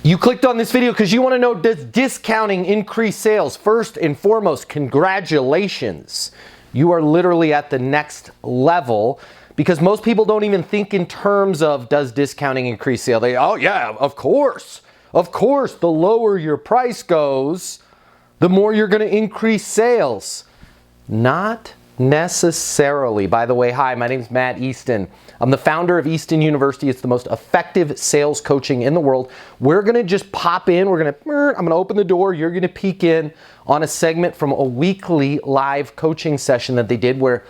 You clicked on this video because you want to know, does discounting increase sales? First and foremost, congratulations. You are literally at the next level, because most people don't even think in terms of, does discounting increase sales? They, oh yeah, of course. Of course, the lower your price goes, the more you're going to increase sales. Not necessarily. By the way, hi, my name is Matt Easton. I'm the founder of Easton University. It's the most effective sales coaching in the world. We're going to just pop in. I'm going to open the door. You're going to peek in on a segment from a weekly live coaching session that they did where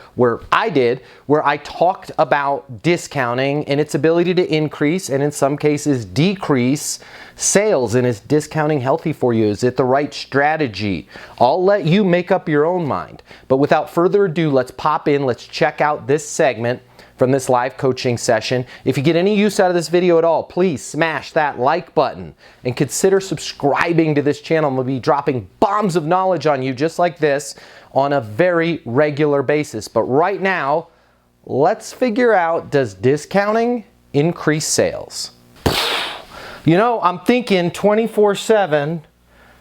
I talked about discounting and its ability to increase and in some cases decrease sales. And is discounting healthy for you? Is it the right strategy? I'll let you make up your own mind. But without further ado, let's pop in. Let's check out this segment from this live coaching session. If you get any use out of this video at all, please smash that like button and consider subscribing to this channel. I'm going to be dropping bombs of knowledge on you just like this on a very regular basis. But right now, let's figure out, does discounting increase sales? You know, I'm thinking 24/7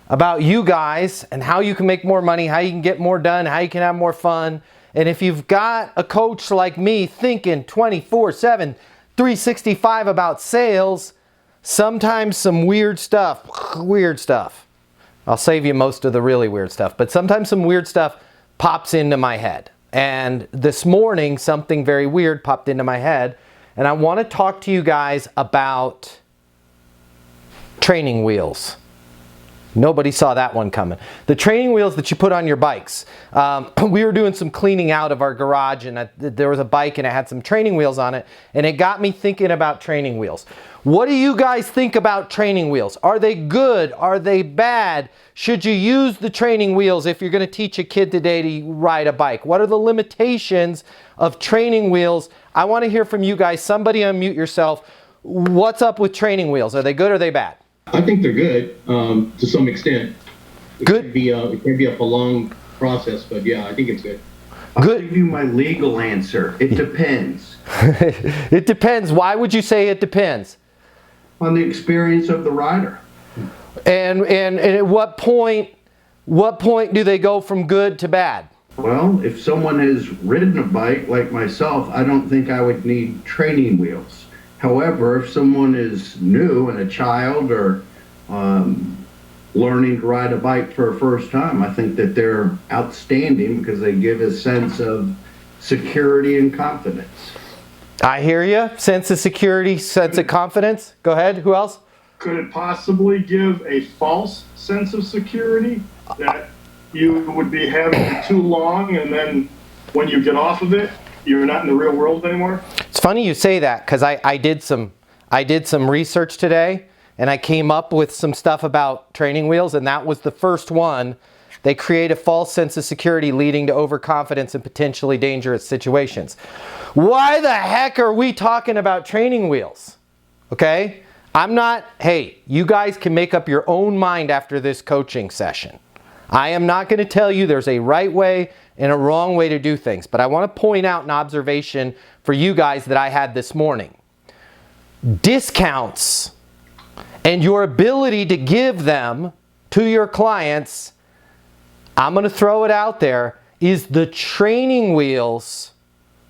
about you guys and how you can make more money, how you can get more done, how you can have more fun. And if you've got a coach like me thinking 24/7, 365 about sales, sometimes some weird stuff. I'll save you most of the really weird stuff, but sometimes some weird stuff pops into my head. And this morning, something very weird popped into my head. And I want to talk to you guys about training wheels. Nobody saw that one coming. The training wheels that you put on your bikes. We were doing some cleaning out of our garage and there was a bike and it had some training wheels on it, and it got me thinking about training wheels. What do you guys think about training wheels? Are they good? Are they bad? Should you use the training wheels if you're going to teach a kid today to ride a bike? What are the limitations of training wheels? I want to hear from you guys. Somebody unmute yourself. What's up with training wheels? Are they good or are they bad? I think they're good to some extent. Good. It can be a prolonged process, but yeah, I think it's good. I'll give you my legal answer. It depends. It depends. Why would you say it depends? On the experience of the rider. And at what point do they go from good to bad? Well, if someone has ridden a bike like myself, I don't think I would need training wheels. However, if someone is new and a child or learning to ride a bike for a first time, I think that they're outstanding because they give a sense of security and confidence. I hear you. Sense of security, sense of confidence. Go ahead. Who else? Could it possibly give a false sense of security that you would be having for too long, and then when you get off of it, you're not in the real world anymore? It's funny you say that, because I did some research today and I came up with some stuff about training wheels, and that was the first one. They create a false sense of security leading to overconfidence and potentially dangerous situations. Why the heck are we talking about training wheels? Okay? Hey, you guys can make up your own mind after this coaching session. I am not going to tell you there's a right way and a wrong way to do things, but I want to point out an observation for you guys that I had this morning. Discounts and your ability to give them to your clients, I'm going to throw it out there, is the training wheels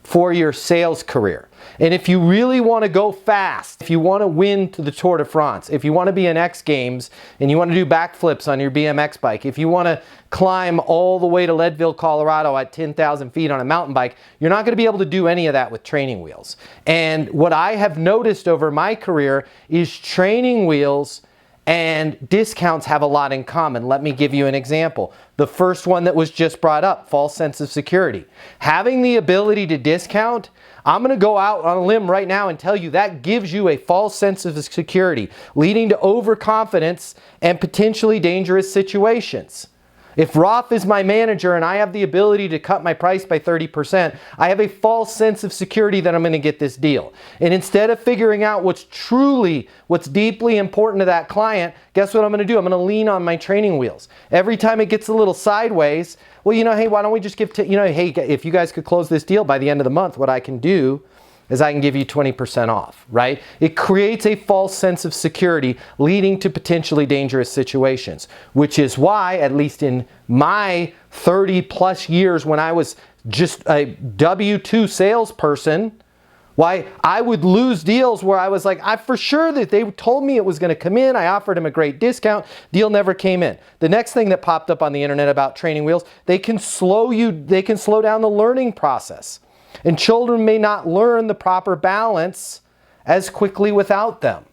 for your sales career. And if you really want to go fast, if you want to win to the Tour de France, if you want to be in X Games and you want to do backflips on your BMX bike, if you want to climb all the way to Leadville, Colorado at 10,000 feet on a mountain bike, you're not going to be able to do any of that with training wheels. And what I have noticed over my career is training wheels and discounts have a lot in common. Let me give you an example. The first one that was just brought up, false sense of security. Having the ability to discount, I'm going to go out on a limb right now and tell you that gives you a false sense of security, leading to overconfidence and potentially dangerous situations. If Roth is my manager and I have the ability to cut my price by 30%, I have a false sense of security that I'm going to get this deal. And instead of figuring out what's deeply important to that client, guess what I'm going to do? I'm going to lean on my training wheels. Every time it gets a little sideways, well, hey, why don't we just give, hey, if you guys could close this deal by the end of the month, what I can do as I can give you 20% off, right? It creates a false sense of security leading to potentially dangerous situations, which is why, at least in my 30 plus years when I was just a W-2 salesperson, why I would lose deals where I was like, I for sure that they told me it was going to come in. I offered them a great discount. Deal never came in. The next thing that popped up on the internet about training wheels, they can slow down the learning process. And children may not learn the proper balance as quickly without them.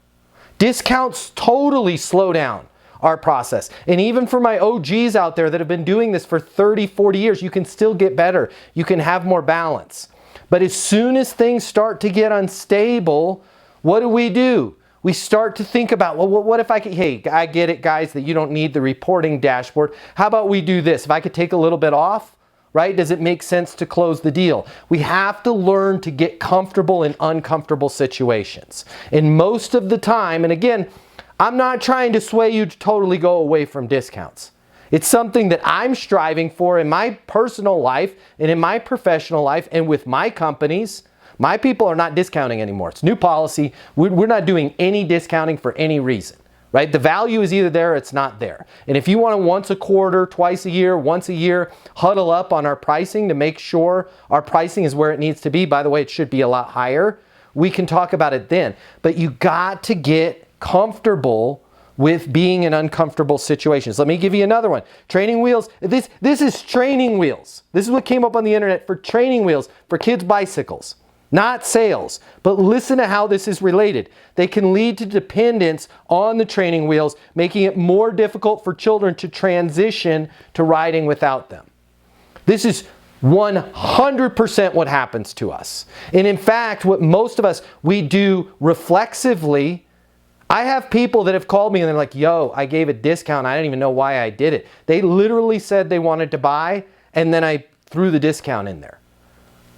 Discounts totally slow down our process. And even for my OGs out there that have been doing this for 30, 40 years, you can still get better. You can have more balance. But as soon as things start to get unstable, what do? We start to think about, well, what if I could, hey, I get it, guys, that you don't need the reporting dashboard. How about we do this? If I could take a little bit off, right? Does it make sense to close the deal? We have to learn to get comfortable in uncomfortable situations. And most of the time, and again, I'm not trying to sway you to totally go away from discounts. It's something that I'm striving for in my personal life and in my professional life and with my companies. My people are not discounting anymore. It's new policy. We're not doing any discounting for any reason. Right? The value is either there or it's not there. And if you want to once a quarter, twice a year, once a year, huddle up on our pricing to make sure our pricing is where it needs to be, by the way, it should be a lot higher, we can talk about it then. But you got to get comfortable with being in uncomfortable situations. Let me give you another one. Training wheels. This is training wheels. This is what came up on the internet for training wheels for kids' bicycles. Not sales, but listen to how this is related. They can lead to dependence on the training wheels, making it more difficult for children to transition to riding without them. This is 100% what happens to us. And in fact, what most of us, we do reflexively. I have people that have called me and they're like, yo, I gave a discount. I didn't even know why I did it. They literally said they wanted to buy, and then I threw the discount in there.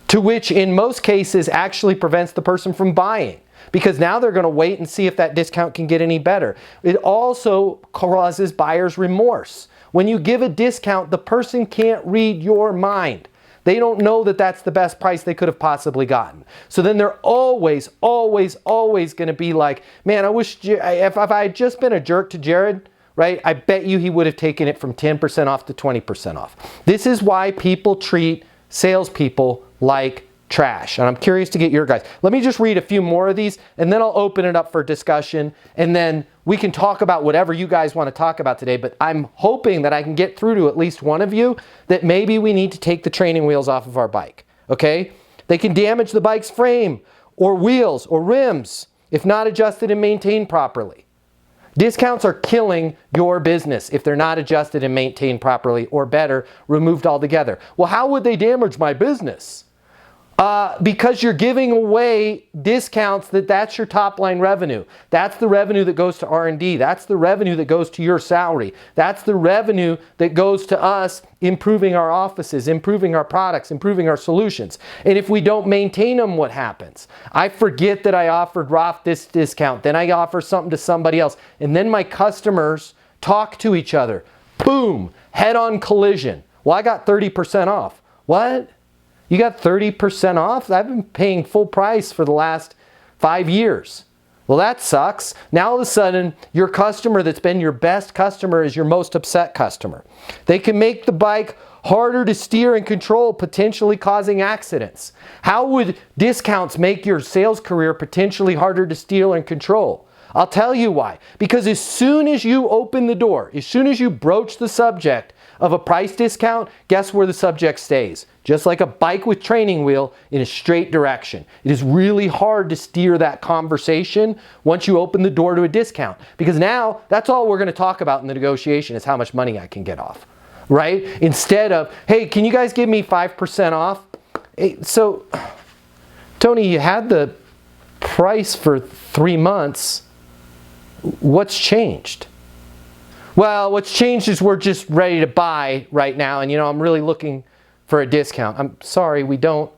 To which in most cases actually prevents the person from buying, because now they're going to wait and see if that discount can get any better. It also causes buyer's remorse. When you give a discount, the person can't read your mind. They don't know that that's the best price they could have possibly gotten. So then they're always going to be like, man, I wish if I had just been a jerk to Jared, right? I bet you he would have taken it from 10% off to 20% off. This is why people treat salespeople like trash. And I'm curious to get your guys. Let me just read a few more of these and then I'll open it up for discussion and then we can talk about whatever you guys want to talk about today. But I'm hoping that I can get through to at least one of you that maybe we need to take the training wheels off of our bike. Okay? They can damage the bike's frame or wheels or rims if not adjusted and maintained properly. Discounts are killing your business if they're not adjusted and maintained properly, or better, removed altogether. Well, how would they damage my business? Because you're giving away discounts that's your top line revenue. That's the revenue that goes to R&D. That's the revenue that goes to your salary. That's the revenue that goes to us improving our offices, improving our products, improving our solutions. And if we don't maintain them, what happens? I forget that I offered Roth this discount. Then I offer something to somebody else. And then my customers talk to each other. Boom, head-on collision. Well, I got 30% off. What? You got 30% off? I've been paying full price for the last 5 years. Well, that sucks. Now all of a sudden, your customer that's been your best customer is your most upset customer. They can make the bike harder to steer and control, potentially causing accidents. How would discounts make your sales career potentially harder to steer and control? I'll tell you why. Because as soon as you open the door, as soon as you broach the subject of a price discount, guess where the subject stays? Just like a bike with training wheel in a straight direction. It is really hard to steer that conversation once you open the door to a discount. Because now, that's all we're going to talk about in the negotiation is how much money I can get off. Right? Instead of, hey, can you guys give me 5% off? Hey, so, Tony, you had the price for 3 months. What's changed? Well, what's changed is we're just ready to buy right now, and I'm really looking for a discount. I'm sorry, we don't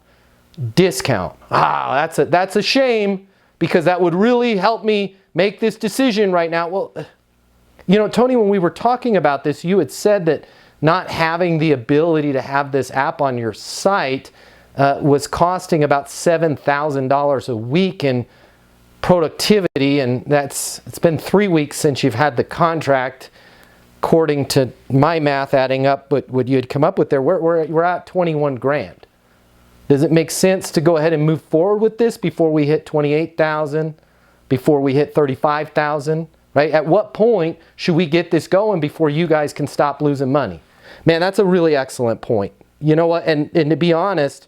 discount. That's a shame, because that would really help me make this decision right now. Well, Tony, when we were talking about this, you had said that not having the ability to have this app on your site was costing about $7,000 a week in productivity, and it's been 3 weeks since you've had the contract. According to my math, adding up what you had come up with there, we're at 21 grand. Does it make sense to go ahead and move forward with this before we hit 28,000, before we hit 35,000, right? At what point should we get this going before you guys can stop losing money? Man, that's a really excellent point. You know what? And to be honest,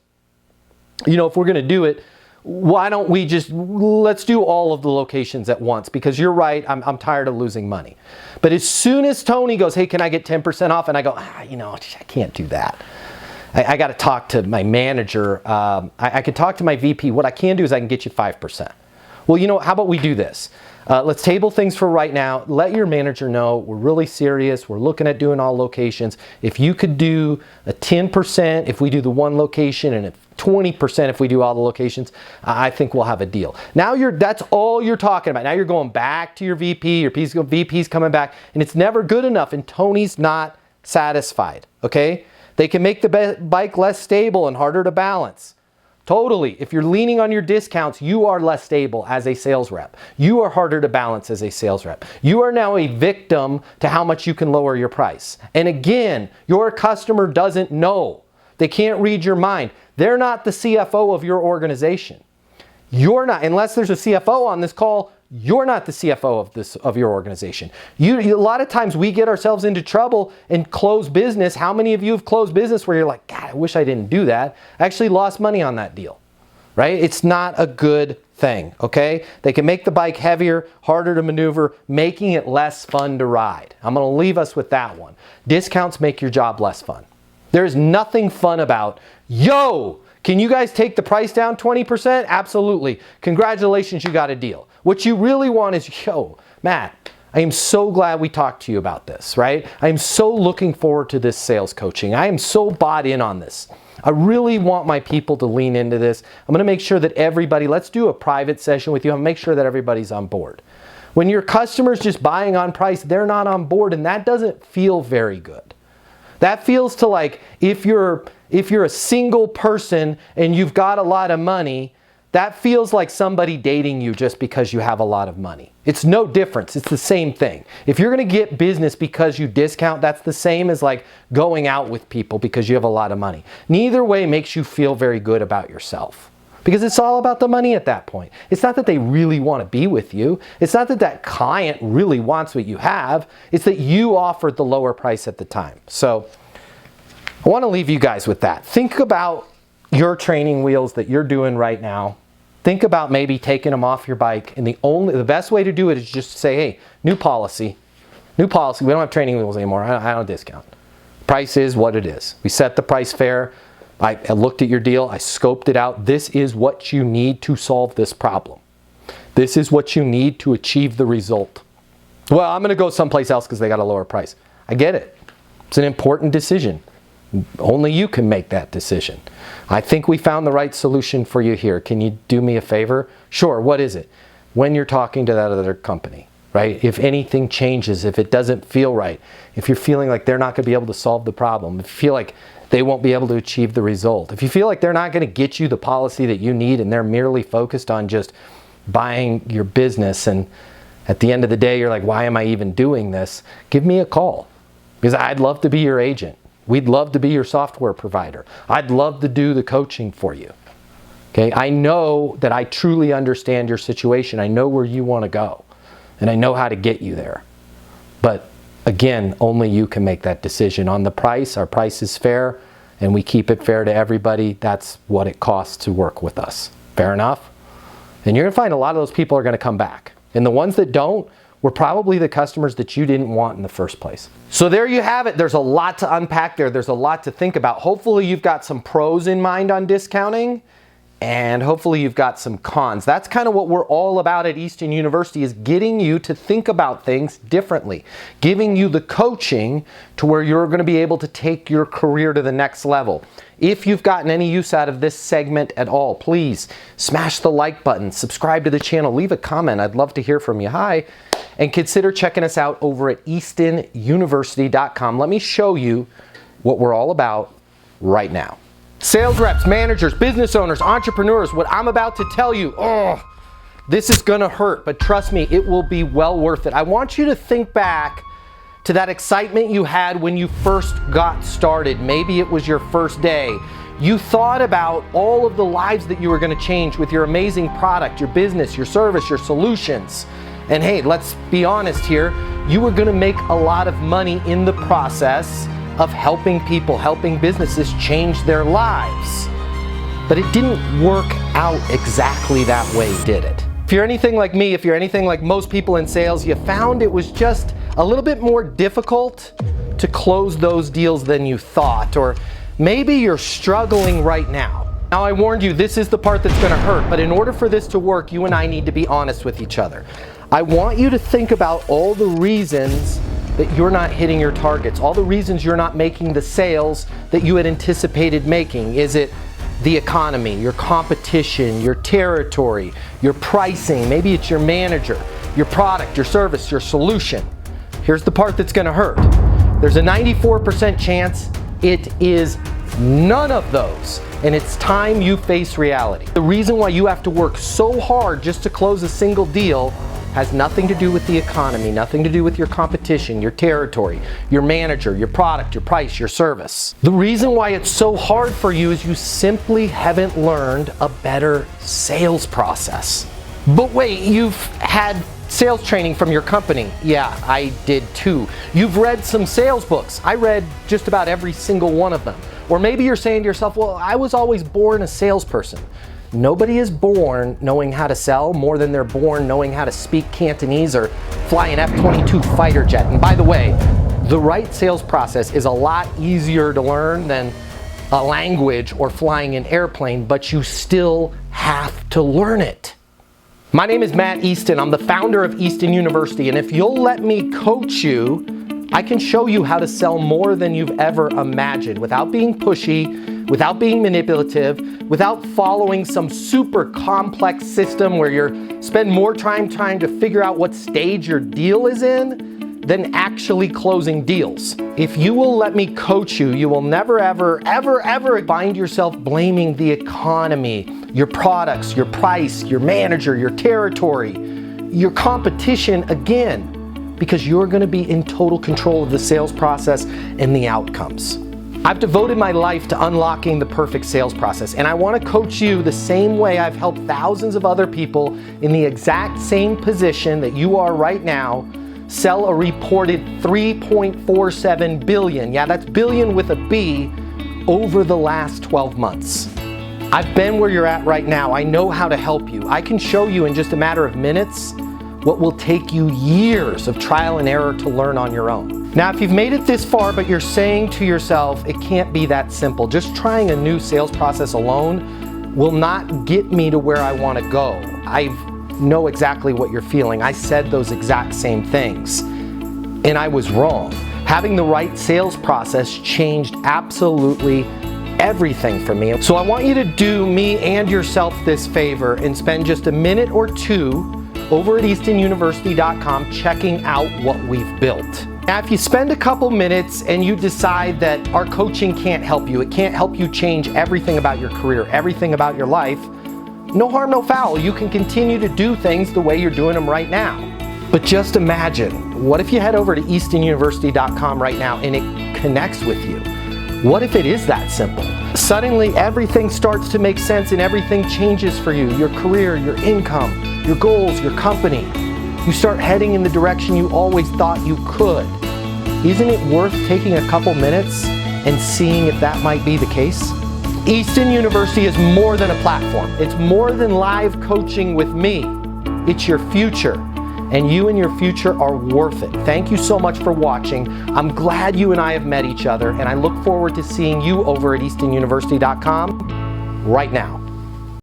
you know, if we're going to do it, why don't we let's do all of the locations at once? Because you're right, I'm tired of losing money. But as soon as Tony goes, hey, can I get 10% off? And I go, you know, I can't do that. I got to talk to my manager. I could talk to my VP. What I can do is I can get you 5%. Well, you know, how about we do this? Let's table things for right now. Let your manager know we're really serious. We're looking at doing all locations. If you could do a 10% if we do the one location and a 20% if we do all the locations, I think we'll have a deal. Now that's all you're talking about. Now you're going back to your VP, your VP's coming back, and it's never good enough, and Tony's not satisfied, okay? They can make the bike less stable and harder to balance. Totally. If you're leaning on your discounts, you are less stable as a sales rep. You are harder to balance as a sales rep. You are now a victim to how much you can lower your price. And again, your customer doesn't know. They can't read your mind. They're not the CFO of your organization. You're not, unless there's a CFO on this call, you're not the CFO of your organization. A lot of times we get ourselves into trouble and close business. How many of you have closed business where you're like, God, I wish I didn't do that. I actually lost money on that deal, right? It's not a good thing, okay? They can make the bike heavier, harder to maneuver, making it less fun to ride. I'm going to leave us with that one. Discounts make your job less fun. There's nothing fun about, yo, can you guys take the price down 20%? Absolutely. Congratulations, you got a deal. What you really want is, yo, Matt, I am so glad we talked to you about this, right? I am so looking forward to this sales coaching. I am so bought in on this. I really want my people to lean into this. I'm going to make sure that everybody, let's do a private session with you. I'm going to make sure that everybody's on board. When your customer's just buying on price, they're not on board, and that doesn't feel very good. That feels to like if you're a single person and you've got a lot of money, that feels like somebody dating you just because you have a lot of money. It's no difference. It's the same thing. If you're going to get business because you discount, that's the same as like going out with people because you have a lot of money. Neither way makes you feel very good about yourself because it's all about the money at that point. It's not that they really want to be with you. It's not that that client really wants what you have. It's that you offered the lower price at the time. So I want to leave you guys with that. Think about your training wheels that you're doing right now. Think about maybe taking them off your bike, and the best way to do it is just to say, hey, new policy, we don't have training wheels anymore, I don't discount. Price is what it is. We set the price fair. I looked at your deal, I scoped it out. This is what you need to solve this problem. This is what you need to achieve the result. Well, I'm going to go someplace else because they got a lower price. I get it. It's an important decision. Only you can make that decision. I think we found the right solution for you here. Can you do me a favor? Sure, what is it? When you're talking to that other company, right? If anything changes, if it doesn't feel right, if you're feeling like they're not going to be able to solve the problem, if you feel like they won't be able to achieve the result, if you feel like they're not going to get you the policy that you need and they're merely focused on just buying your business, and at the end of the day, you're like, why am I even doing this? Give me a call because I'd love to be your agent. We'd love to be your software provider. I'd love to do the coaching for you. Okay, I know that I truly understand your situation. I know where you want to go, and I know how to get you there. But again, only you can make that decision on the price. Our price is fair, and we keep it fair to everybody. That's what it costs to work with us. Fair enough? And you're going to find a lot of those people are going to come back. And the ones that don't were probably the customers that you didn't want in the first place. So there you have it. There's a lot to unpack there. There's a lot to think about. Hopefully you've got some pros in mind on discounting, and hopefully you've got some cons. That's kind of what we're all about at Easton University, is getting you to think about things differently, giving you the coaching to where you're going to be able to take your career to the next level. If you've gotten any use out of this segment at all, please smash the like button, subscribe to the channel, leave a comment. I'd love to hear from you. Hi. And consider checking us out over at eastonuniversity.com. Let me show you what we're all about right now. Sales reps, managers, business owners, entrepreneurs, what I'm about to tell you, this is gonna hurt, but trust me, it will be well worth it. I want you to think back to that excitement you had when you first got started. Maybe it was your first day. You thought about all of the lives that you were gonna change with your amazing product, your business, your service, your solutions. And hey, let's be honest here, you were gonna make a lot of money in the process of helping people, helping businesses change their lives. But it didn't work out exactly that way, did it? If you're anything like me, if you're anything like most people in sales, you found it was just a little bit more difficult to close those deals than you thought, or maybe you're struggling right now. Now, I warned you, this is the part that's gonna hurt, but in order for this to work, you and I need to be honest with each other. I want you to think about all the reasons that you're not hitting your targets, all the reasons you're not making the sales that you had anticipated making. Is it the economy, your competition, your territory, your pricing? Maybe it's your manager, your product, your service, your solution. Here's the part that's gonna hurt. There's a 94% chance it is none of those, and it's time you face reality. The reason why you have to work so hard just to close a single deal has nothing to do with the economy, nothing to do with your competition, your territory, your manager, your product, your price, your service. The reason why it's so hard for you is you simply haven't learned a better sales process. But wait, you've had sales training from your company. Yeah, I did too. You've read some sales books. I read just about every single one of them. Or maybe you're saying to yourself, well, I was always born a salesperson. Nobody is born knowing how to sell more than they're born knowing how to speak Cantonese or fly an F-22 fighter jet. And by the way, the right sales process is a lot easier to learn than a language or flying an airplane, but you still have to learn it. My name is Matt Easton. I'm the founder of Easton University, and if you'll let me coach you, I can show you how to sell more than you've ever imagined without being pushy, without being manipulative, without following some super complex system where you spend more time trying to figure out what stage your deal is in than actually closing deals. If you will let me coach you, you will never, ever, ever, ever find yourself blaming the economy, your products, your price, your manager, your territory, your competition again, because you're gonna be in total control of the sales process and the outcomes. I've devoted my life to unlocking the perfect sales process, and I want to coach you the same way I've helped thousands of other people in the exact same position that you are right now sell a reported $3.47 billion, yeah, that's billion with a B, over the last 12 months. I've been where you're at right now. I know how to help you. I can show you in just a matter of minutes what will take you years of trial and error to learn on your own. Now, if you've made it this far, but you're saying to yourself, it can't be that simple, just trying a new sales process alone will not get me to where I want to go. I know exactly what you're feeling. I said those exact same things, and I was wrong. Having the right sales process changed absolutely everything for me. So I want you to do me and yourself this favor and spend just a minute or two over at eastonuniversity.com checking out what we've built. Now, if you spend a couple minutes and you decide that our coaching can't help you, it can't help you change everything about your career, everything about your life, no harm, no foul. You can continue to do things the way you're doing them right now. But just imagine, what if you head over to eastonuniversity.com right now and it connects with you? What if it is that simple? Suddenly everything starts to make sense and everything changes for you. Your career, your income, your goals, your company. You start heading in the direction you always thought you could. Isn't it worth taking a couple minutes and seeing if that might be the case? Easton University is more than a platform. It's more than live coaching with me. It's your future, and you and your future are worth it. Thank you so much for watching. I'm glad you and I have met each other, and I look forward to seeing you over at eastonuniversity.com right now.